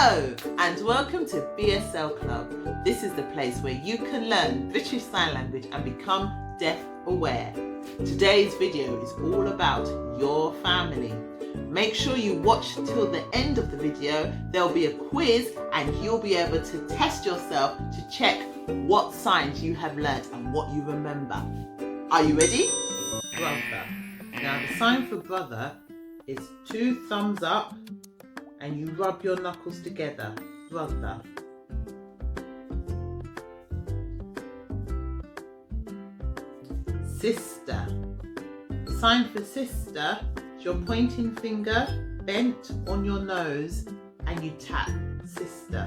Hello and welcome to BSL Club. This is the place where you can learn British Sign Language and become deaf aware. Today's video is all about your family. Make sure you watch till the end of the video. There'll be a quiz and you'll be able to test yourself to check what signs you have learnt and what you remember. Are you ready? Brother. Now the sign for brother is 2 thumbs up and you rub your knuckles together. Brother. Sister. The sign for sister is your pointing finger bent on your nose and you tap sister.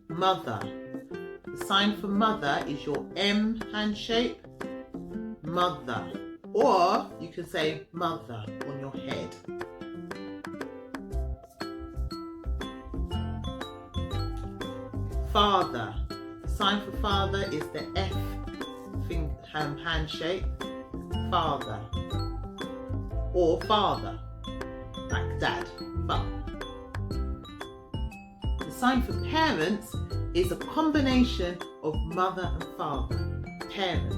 Mother. The sign for mother is your M hand shape. Mother. Or you can say mother on your head. Father. The sign for father is the F hand shape. Father. Or father. Like dad. Father. The sign for parents is a combination of mother and father. Parents.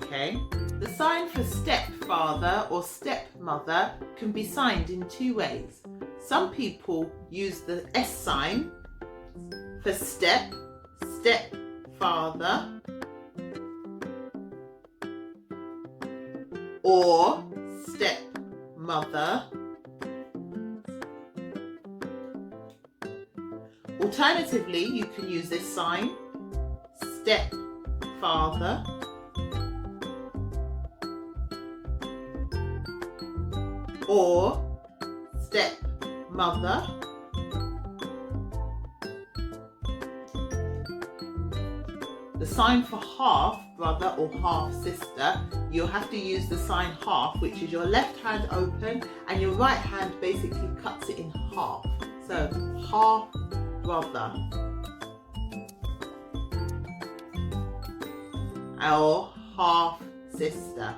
Okay. The sign for stepfather or stepmother can be signed in 2 ways. Some people use the S sign for stepfather, or stepmother. Alternatively, you can use this sign, stepfather, or stepmother. The sign for half brother or half sister, you'll have to use the sign half, which is your left hand open and your right hand basically cuts it in half. So half brother or half sister.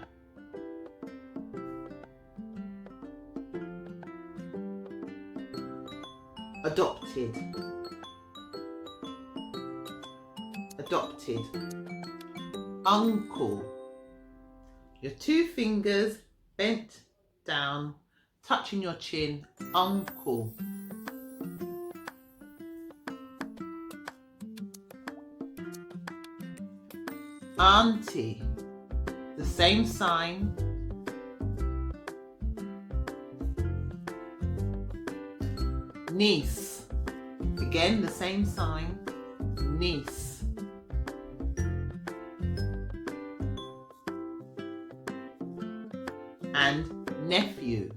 Adopted. Adopted. Uncle. Your 2 fingers bent down, touching your chin. Uncle. Auntie. The same sign. Niece. Again, the same sign. Niece. And nephew.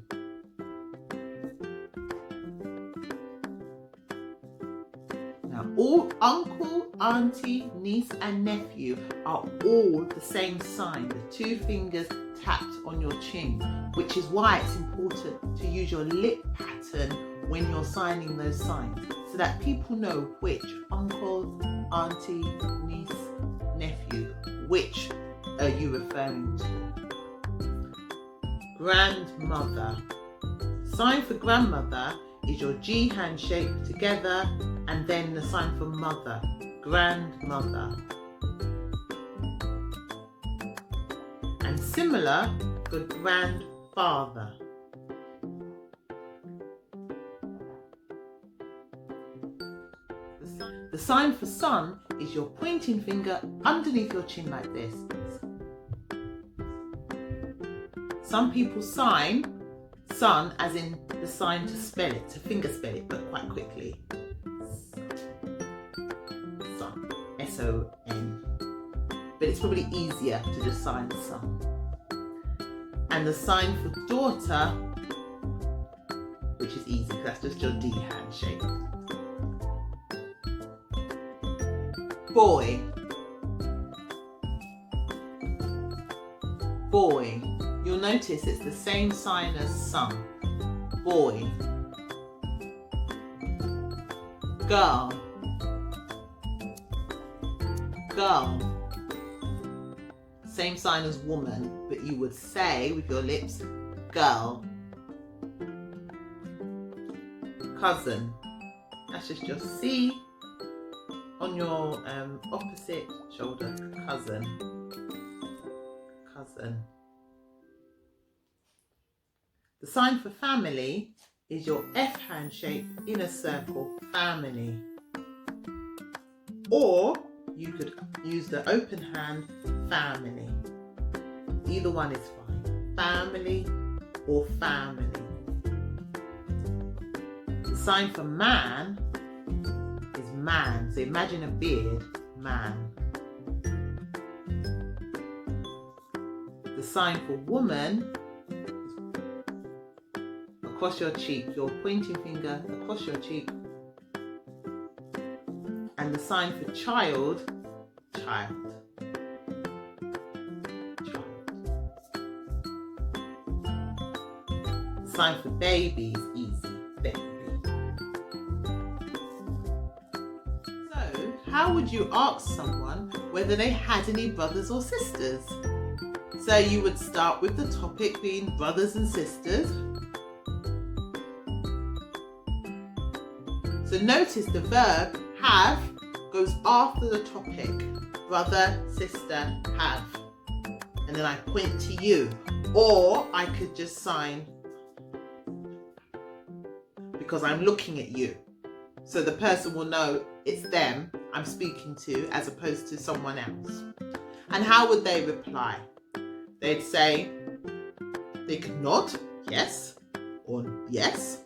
Now, all uncle, auntie, niece and nephew are all the same sign. The 2 fingers tapped on your chin, which is why it's important to use your lip pattern when you're signing those signs, so that people know which uncle, auntie, niece, nephew, which are you referring to. Grandmother. Sign for grandmother is your G hand shape together and then the sign for mother. Grandmother. And similar for grandfather. The sign for son is your pointing finger underneath your chin like this. Some people sign son as in the sign to spell it, to finger spell it, but quite quickly. Son. S-O-N. But it's probably easier to just sign son. And the sign for daughter, which is easy because that's just your D hand shape. Boy. Boy. You'll notice it's the same sign as son. Boy. Girl. girl. Same sign as woman, but you would say with your lips, girl. Cousin. That's just your C on your opposite shoulder. Cousin. Cousin. The sign for family is your F hand shape in a circle, family. Or you could use the open hand, family. Either one is fine. Family or family. The sign for man is man. So imagine a beard, man. The sign for woman is across your cheek, your pointing finger across your cheek. And the sign for child, child. The sign for baby is easy, baby. So, how would you ask someone whether they had any brothers or sisters? So you would start with the topic being brothers and sisters. So notice the verb have goes after the topic, brother, sister, have. And then I point to you. Or I could just sign because I'm looking at you. So the person will know it's them I'm speaking to as opposed to someone else. And how would they reply? They'd say, they could nod, yes, or yes.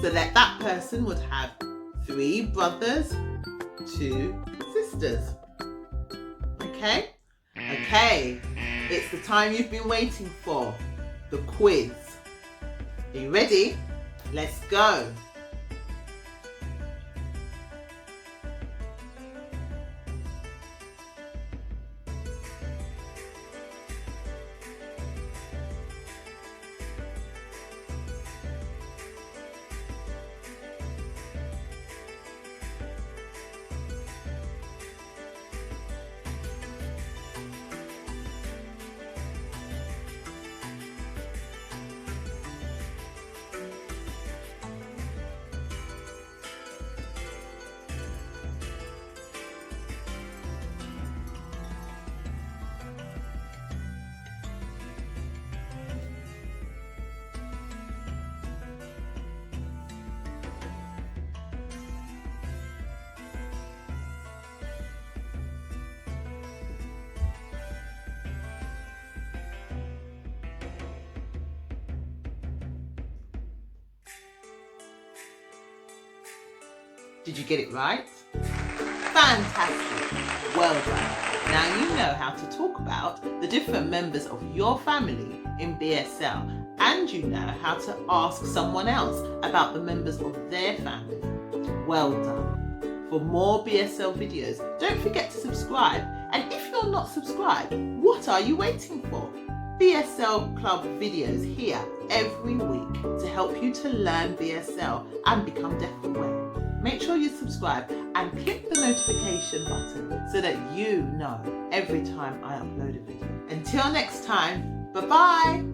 So that person would have 3 brothers, 2 sisters. Okay? Okay, it's the time you've been waiting for, the quiz. Are you ready? Let's go. Did you get it right? Fantastic! Well done. Now you know how to talk about the different members of your family in BSL, and you know how to ask someone else about the members of their family. Well done. For more BSL videos, don't forget to subscribe. And if you're not subscribed, what are you waiting for? BSL Club videos here every week to help you to learn BSL and become deaf aware. Make sure you subscribe and click the notification button so that you know every time I upload a video. Until next time, bye-bye.